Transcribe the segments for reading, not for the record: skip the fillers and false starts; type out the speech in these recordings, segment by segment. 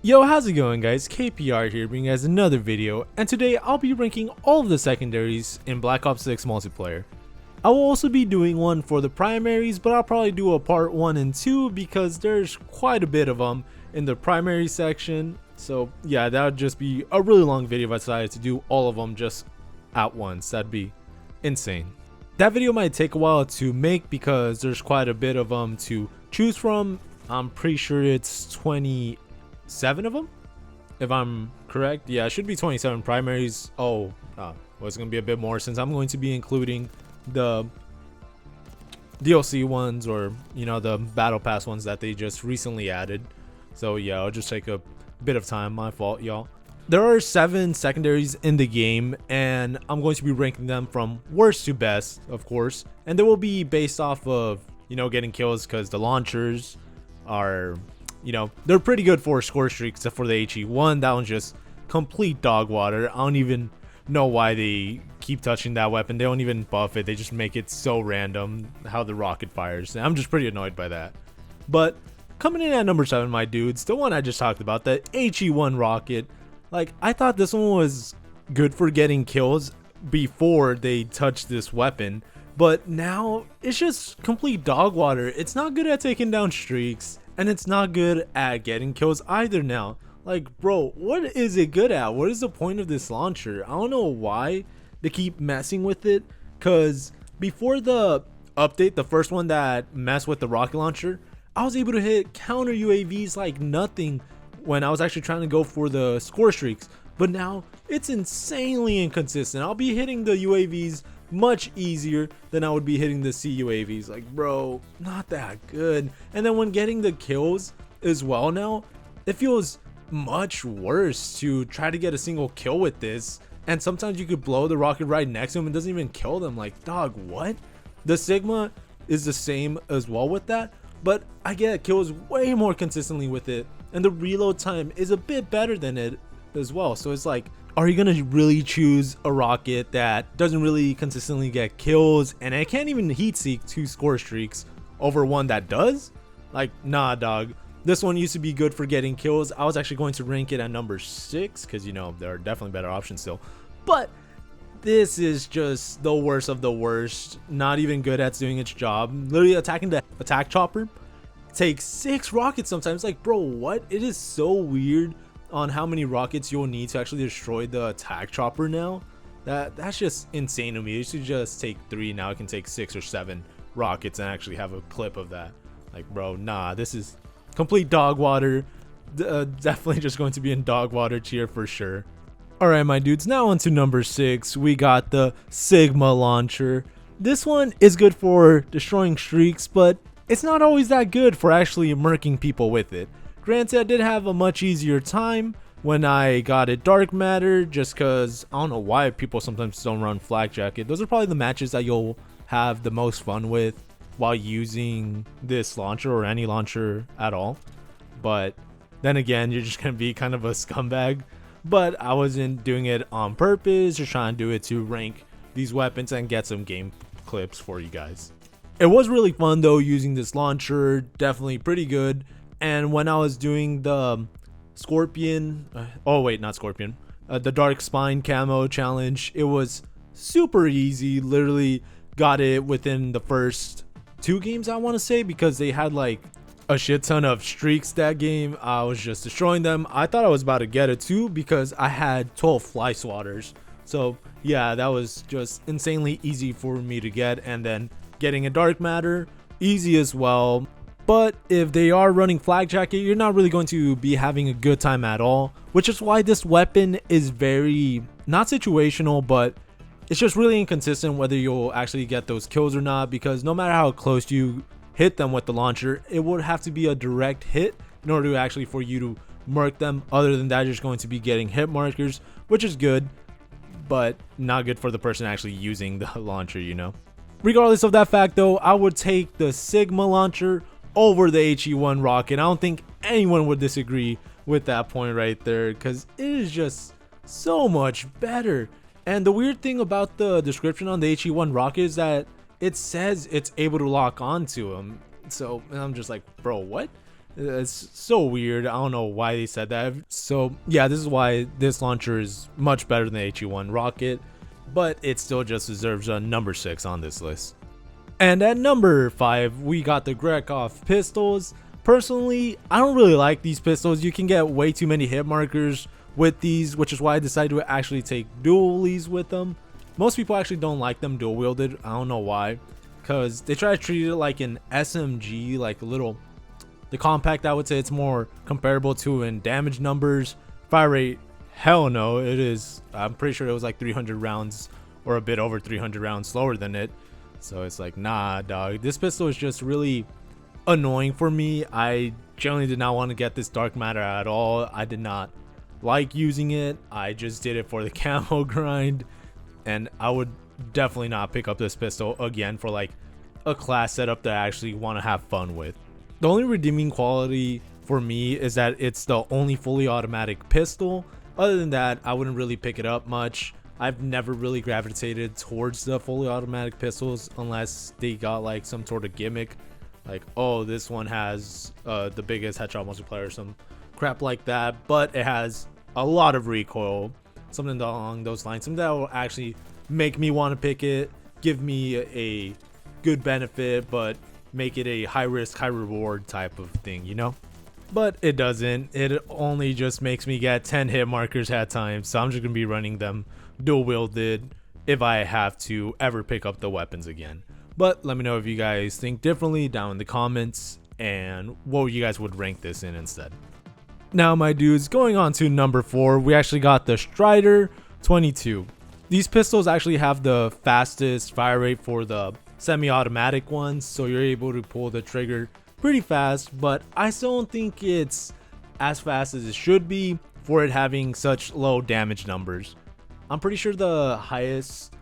Yo, how's it going guys? KPR here bringing you guys another video, and today I'll be ranking all of the secondaries in Black Ops 6 multiplayer. I will also be doing one for the primaries, but I'll probably do a part 1 and 2 because there's quite a bit of them in the primary section. So yeah, that would just be a really long video if I decided to do all of them just at once. That'd be insane. That video might take a while to make because there's quite a bit of them to choose from. I'm pretty sure it's 27 of them, if I'm correct. Yeah, it should be 27 primaries. Well, it's gonna be a bit more since I'm going to be including the DLC ones, or the battle pass ones that they just recently added. So yeah, it'll just take a bit of time. My fault, y'all. There are 7 secondaries in the game, and I'm going to be ranking them from worst to best, of course, and they will be based off of getting kills, because the launchers are they're pretty good for score streaks, except for the HE1. That one's just complete dog water. I don't even know why they keep touching that weapon. They don't even buff it. They just make it so random how the rocket fires. And I'm just pretty annoyed by that. But coming in at number 7, my dudes, the one I just talked about, the HE1 rocket. Like, I thought this one was good for getting kills before they touched this weapon, but now it's just complete dog water. It's not good at taking down streaks, and it's not good at getting kills either now. Like, bro, what is it good at? What is the point of this launcher? I don't know why they keep messing with it, because before the update, the first one that messed with the rocket launcher, I was able to hit counter UAVs like nothing when I was actually trying to go for the score streaks. But now it's insanely inconsistent. I'll be hitting the UAVs much easier than I would be hitting the CUAVs. Like, bro, not that good. And then when getting the kills as well now, it feels much worse to try to get a single kill with this. And sometimes you could blow the rocket right next to him and doesn't even kill them. Like, dog, what? The Cigma is the same as well with that, but I get kills way more consistently with it, and the reload time is a bit better than it as well. So it's like, are you gonna really choose a rocket that doesn't really consistently get kills, and it can't even heat seek 2 score streaks, over one that does? Like, nah, dog. This one used to be good for getting kills. I was actually going to rank it at number 6 because there are definitely better options still, but this is just the worst of the worst. Not even good at doing its job. Literally attacking the attack chopper takes 6 rockets sometimes. Like, bro, what? It is so weird on how many rockets you'll need to actually destroy the attack chopper now. That's just insane to me. It used to just take 3, now it can take 6 or 7 rockets and actually have a clip of that. Like, bro, nah, this is complete dog water. Definitely just going to be in dog water tier for sure. Alright, my dudes, now on to number 6. We got the Cigma launcher. This one is good for destroying streaks, but it's not always that good for actually murking people with it. Granted, I did have a much easier time when I got it dark matter, just because I don't know why people sometimes don't run flak jacket. Those are probably the matches that you'll have the most fun with while using this launcher, or any launcher at all. But then again, you're just gonna be kind of a scumbag. But I wasn't doing it on purpose, just trying to do it to rank these weapons and get some game clips for you guys. It was really fun though using this launcher, definitely pretty good. And when I was doing the Scorpion, the Dark Spine camo challenge, it was super easy. Literally got it within the first 2 games, I want to say, because they had like a shit ton of streaks that game. I was just destroying them. I thought I was about to get it too because I had 12 fly swatters. So yeah, that was just insanely easy for me to get. And then getting a dark matter, easy as well. But if they are running flag jacket, you're not really going to be having a good time at all, which is why this weapon is very, not situational, but it's just really inconsistent whether you'll actually get those kills or not, because no matter how close you hit them with the launcher, it would have to be a direct hit in order to actually for you to mark them. Other than that, you're just going to be getting hit markers, which is good, but not good for the person actually using the launcher, Regardless of that fact though, I would take the Cigma launcher over the HE1 rocket. I don't think anyone would disagree with that point right there, because it is just so much better. And the weird thing about the description on the HE1 rocket is that it says it's able to lock onto him. So I'm just like, bro, what? It's so weird. I don't know why they said that. So yeah, this is why this launcher is much better than the HE1 rocket, but it still just deserves a number 6 on this list. And at number 5, we got the Grekhova pistols. Personally, I don't really like these pistols. You can get way too many hit markers with these, which is why I decided to actually take dualies with them. Most people actually don't like them dual wielded. I don't know why, because they try to treat it like an SMG, like a little. The compact, I would say it's more comparable to in damage numbers. Fire rate, hell no, it is. I'm pretty sure it was like 300 rounds or a bit over 300 rounds slower than it. So it's like, nah, dog. This pistol is just really annoying for me. I generally did not want to get this dark matter at all. I did not like using it. I just did it for the camo grind, and I would definitely not pick up this pistol again for like a class setup that I actually want to have fun with. The only redeeming quality for me is that it's the only fully automatic pistol. Other than that, I wouldn't really pick it up much. I've never really gravitated towards the fully automatic pistols unless they got like some sort of gimmick, like, oh, this one has the biggest headshot multiplier or some crap like that, but it has a lot of recoil, something along those lines, something that will actually make me want to pick it, give me a good benefit, but make it a high risk, high reward type of thing, you know? But it doesn't. It only just makes me get 10 hit markers at times, so I'm just gonna be running them dual wielded if I have to ever pick up the weapons again. But let me know if you guys think differently down in the comments and what you guys would rank this in instead. Now, my dudes, going on to number 4, we actually got the Stryder 22. These pistols actually have the fastest fire rate for the semi-automatic ones, so you're able to pull the trigger pretty fast, but I still don't think it's as fast as it should be for it having such low damage numbers. I'm pretty sure the highest,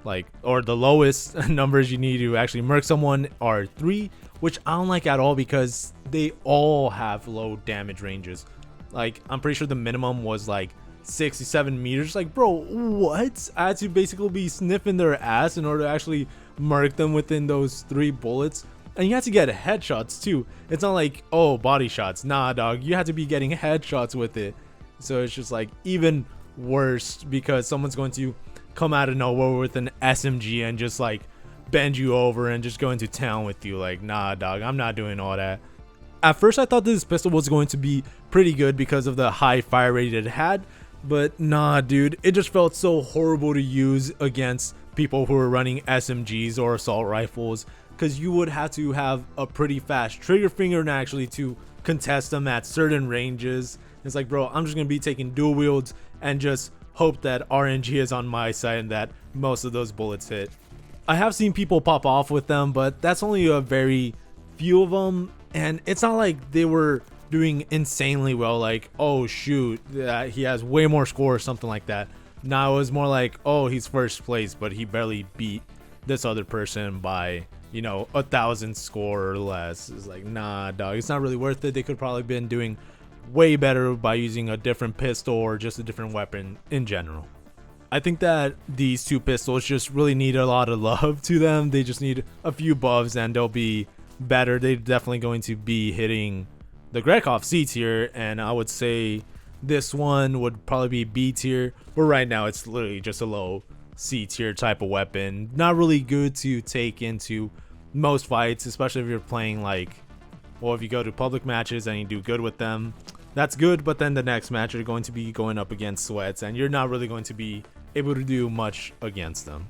like, or the lowest numbers you need to actually murk someone are 3, which I don't like at all because they all have low damage ranges. Like, I'm pretty sure the minimum was like 67 meters. Like, bro, what? I had to basically be sniffing their ass in order to actually murk them within those 3 bullets. And you have to get headshots too. It's not like, oh, body shots. Nah, dog, you have to be getting headshots with it. So it's just like even worse because someone's going to come out of nowhere with an SMG and just like bend you over and just go into town with you. Like, nah, dog, I'm not doing all that. At first I thought this pistol was going to be pretty good because of the high fire rate it had, but nah, dude, it just felt so horrible to use against people who are running SMGs or assault rifles, because you would have to have a pretty fast trigger finger and actually to contest them at certain ranges. It's like, bro, I'm just gonna be taking dual wields and just hope that RNG is on my side and that most of those bullets hit. I have seen people pop off with them, but that's only a very few of them, and it's not like they were doing insanely well, like, oh shoot, he has way more score or something like that. No, it was more like, oh, he's first place, but he barely beat this other person by, you know, 1,000 score or less. It's like, nah, dog, it's not really worth it. They could probably been doing way better by using a different pistol or just a different weapon in general. I think that these 2 pistols just really need a lot of love to them. They just need a few buffs and they'll be better. They're definitely going to be hitting the Grekhova C tier, and I would say this one would probably be B tier, but right now it's literally just a low C tier type of weapon. Not really good to take into most fights, especially if you're playing like, well, if you go to public matches and you do good with them, that's good, but then the next match you're going to be going up against sweats and you're not really going to be able to do much against them.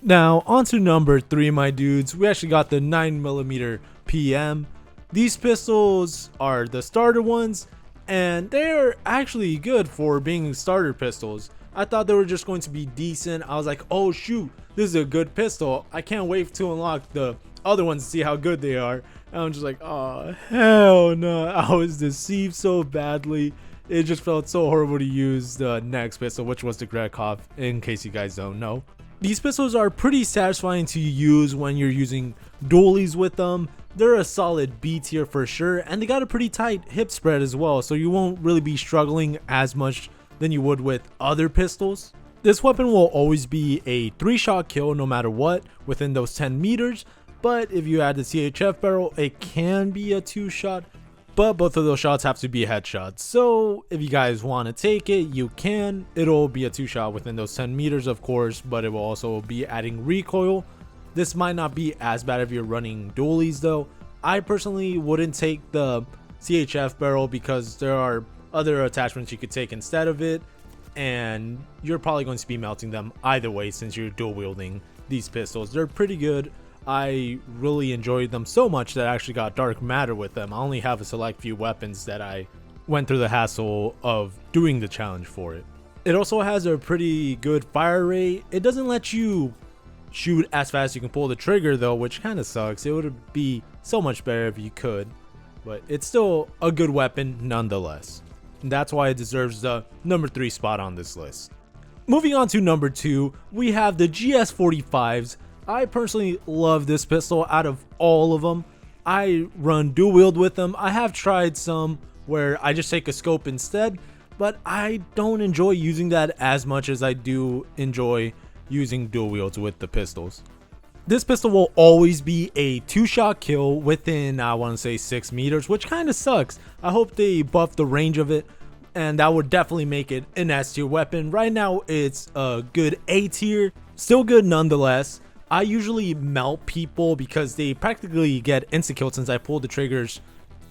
Now on to number 3, my dudes. We actually got the 9mm PM. These pistols are the starter ones, and they're actually good for being starter pistols. I thought they were just going to be decent. I was like, oh shoot, this is a good pistol. I can't wait to unlock the other ones to see how good they are. And I'm just like, oh hell no. I was deceived so badly. It just felt so horrible to use the next pistol, which was the Grekhova, in case you guys don't know. These pistols are pretty satisfying to use when you're using dualies with them. They're a solid B tier for sure, and they got a pretty tight hip spread as well, so you won't really be struggling as much than you would with other pistols. This weapon will always be a 3-shot kill no matter what within those 10 meters, but if you add the CHF barrel, it can be a 2-shot, but both of those shots have to be headshots. So if you guys want to take it, you can. It'll be a 2-shot within those 10 meters, of course, but it will also be adding recoil. This might not be as bad if you're running dualies though. I personally wouldn't take the CHF barrel because there are other attachments you could take instead of it, and you're probably going to be melting them either way since you're dual wielding these pistols. They're pretty good. I really enjoyed them so much that I actually got dark matter with them. I only have a select few weapons that I went through the hassle of doing the challenge for it. It also has a pretty good fire rate. It doesn't let you shoot as fast as you can pull the trigger though, which kind of sucks. It would be so much better if you could, but it's still a good weapon nonetheless. And that's why it deserves the number 3 spot on this list. Moving on to number 2, we have the GS45s. I personally love this pistol out of all of them. I run dual wield with them. I have tried some where I just take a scope instead, but I don't enjoy using that as much as I do enjoy using dual wields with the pistols. This pistol will always be a 2-shot kill within, I want to say, 6 meters, which kind of sucks. I hope they buff the range of it, and that would definitely make it an S tier weapon. Right now it's a good A tier, still good nonetheless. I usually melt people because they practically get insta-killed since I pull the triggers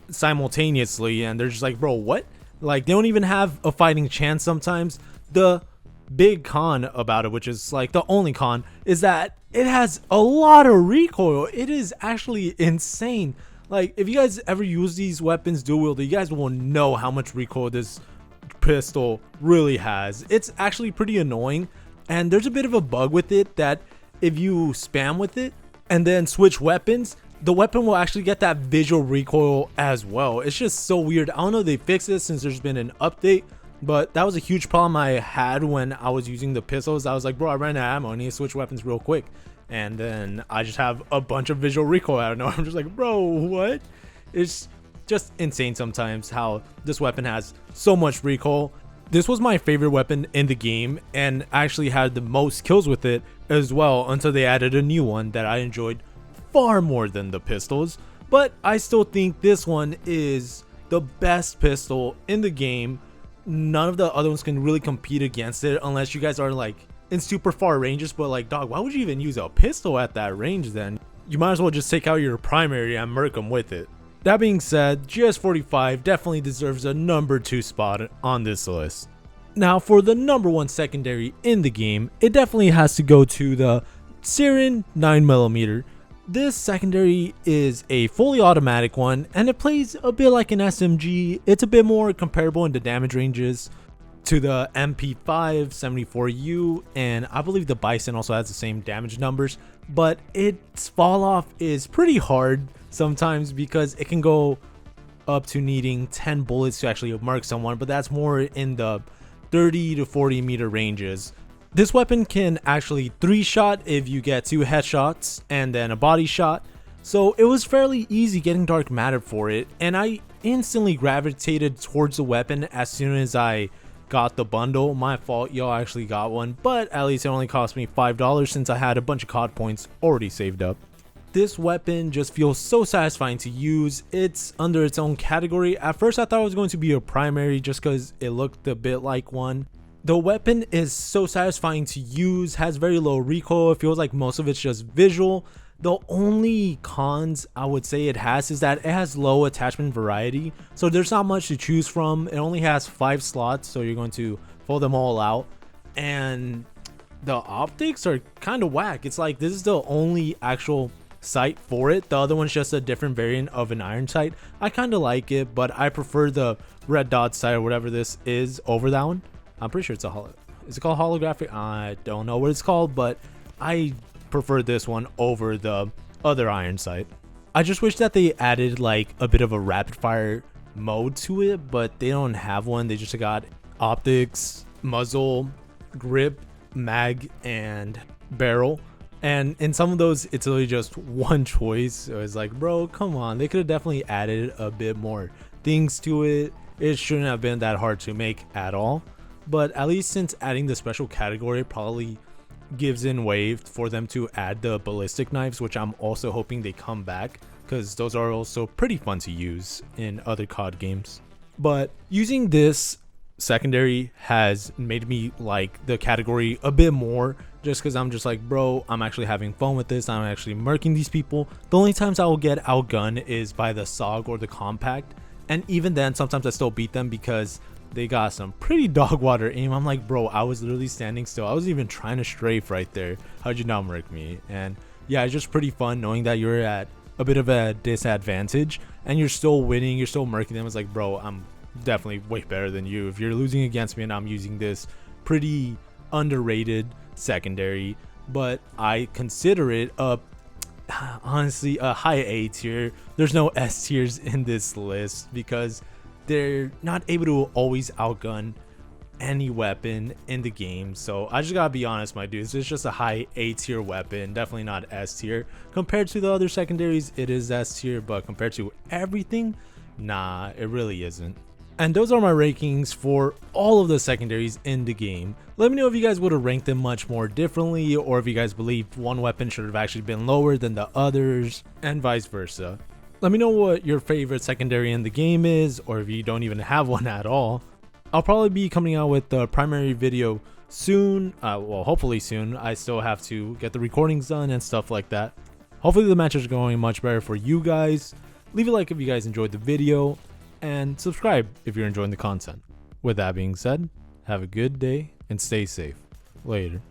simultaneously, and they're just like, bro, what? Like, they don't even have a fighting chance sometimes. The big con about it, which is like the only con, is that it has a lot of recoil. It is actually insane. Like, if you guys ever use these weapons dual wield, you guys will know how much recoil this pistol really has. It's actually pretty annoying, and there's a bit of a bug with it that if you spam with it and then switch weapons, the weapon will actually get that visual recoil as well. It's just so weird. I don't know if they fixed this since there's been an update, but that was a huge problem I had when I was using the pistols. I was like, bro, I ran out of ammo. I need to switch weapons real quick. And then I just have a bunch of visual recoil out of nowhere. I'm just like, bro, what? It's just insane sometimes how this weapon has so much recoil. This was my favorite weapon in the game, and I actually had the most kills with it as well until they added a new one that I enjoyed far more than the pistols. But I still think this one is the best pistol in the game. None of the other ones can really compete against it unless you guys are like in super far ranges, but like, dog, why would you even use a pistol at that range then? You might as well just take out your primary and murk them with it. That being said, GS45 definitely deserves a number 2 spot on this list. Now for the number 1 secondary in the game, it definitely has to go to the Sirin 9mm. This secondary is a fully automatic one, and it plays a bit like an SMG. It's a bit more comparable in the damage ranges to the MP5 74U, and I believe the Bison also has the same damage numbers, but its fall off is pretty hard sometimes because it can go up to needing 10 bullets to actually mark someone, but that's more in the 30 to 40 meter ranges. This weapon can actually 3-shot if you get 2 headshots and then a body shot, so it was fairly easy getting dark matter for it, and I instantly gravitated towards the weapon as soon as I got the bundle. My fault, y'all actually got one, but at least it only cost me $5 since I had a bunch of COD points already saved up. This weapon just feels so satisfying to use. It's under its own category. At first I thought it was going to be a primary just because it looked a bit like one. The weapon is so satisfying to use, has very low recoil. It feels like most of it's just visual. The only cons I would say it has is that it has low attachment variety, so there's not much to choose from. It only has 5 slots, so you're going to fold them all out, and the optics are kind of whack. It's like this is the only actual sight for it. The other one's just a different variant of an iron sight. I kind of like it, but I prefer the red dot sight or whatever this is over that one. I'm pretty sure it's a is it called holographic? I don't know what it's called, but I prefer this one over the other iron sight. I just wish that they added like a bit of a rapid fire mode to it, but they don't have one. They just got optics, muzzle, grip, mag, and barrel, and in some of those it's literally just one choice. So it's like, bro, come on, they could have definitely added a bit more things to it. It shouldn't have been that hard to make at all, but at least since adding the special category probably gives in way for them to add the ballistic knives, which I'm also hoping they come back, because those are also pretty fun to use in other COD games. But using this secondary has made me like the category a bit more, just because I'm just like, bro, I'm actually having fun with this. I'm actually murking these people. The only times I will get outgunned is by the SOG or the compact, and even then sometimes I still beat them because they got some pretty dog water aim. I'm like, bro, I was literally standing still. I was even trying to strafe right there. How'd you not murk me? And yeah, it's just pretty fun knowing that you're at a bit of a disadvantage and you're still winning, you're still murking them. It's like, bro, I'm definitely way better than you. If you're losing against me and I'm using this pretty underrated secondary, but I consider it honestly a high A tier. There's no S tiers in this list because they're not able to always outgun any weapon in the game. So I just gotta be honest, my dudes, it's just a high A tier weapon, definitely not S tier. Compared to the other secondaries, it is S tier, but compared to everything, nah, it really isn't. And those are my rankings for all of the secondaries in the game. Let me know if you guys would have ranked them much more differently, or if you guys believe one weapon should have actually been lower than the others, and vice versa. Let me know what your favorite secondary in the game is, or if you don't even have one at all. I'll probably be coming out with the primary video soon, well, hopefully soon. I still have to get the recordings done and stuff like that. Hopefully the matches are going much better for you guys. Leave a like if you guys enjoyed the video, and subscribe if you're enjoying the content. With that being said, have a good day and stay safe. Later.